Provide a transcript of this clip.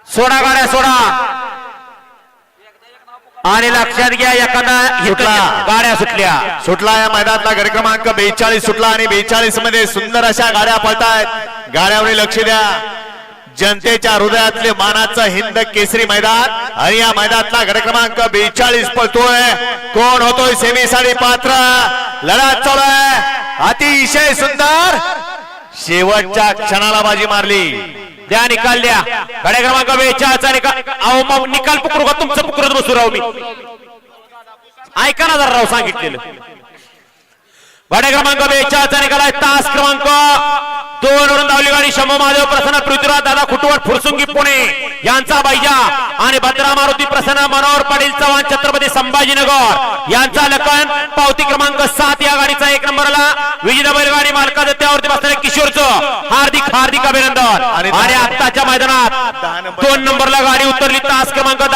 सोडा गाड्या सोडा आणि लक्षात घ्या एखादा गाड्या सुटला या मैदानातला गट क्रमांक 42 सुटला आणि 42 मध्ये सुंदर अशा गाड्या पळतायत। गाड्यावर लक्ष द्या, जनतेच्या हृदयातले मानाचं हिंद केसरी मैदान आणि या मैदानातला गट क्रमांक 42 पळतोय। कोण होतोय सेमीसाठी पात्र, लढत चालू आहे, अतिशय सुंदर, शेवटच्या क्षणाला बाजी मारली। द्या निकाल द्या, गाड्या क्रमांक 42 चा निकाल। अहो मग निकाल पकडू का तुमचं पकडत बसू राहू मी? ऐका ना जरा राव सांगितलेलं। गाड्या क्रमांक 42 चा निकाल आहे, तास क्रमांक 2 वरून धावली गाडी शंभू महादेव प्रसन्न पृथ्वीराज दादा खुटवट फुरसुंगी पुणे यांचा बैजा आणि भद्रा मारुती प्रसन्न मनोहर पाटील चव्हाण छत्रपती संभाजीनगर यांचा लखन पावती क्रमांक 7 या गाडीचा 1 नंबरला विजेता बैलगाडी मालकाचं त्यावरती बसलेल्या किशोरचं हार्दिक हार्दिक अभिनंदन। आणि आत्ताच्या मैदानात 2 नंबरला गाडी उतरली, तास क्रमांक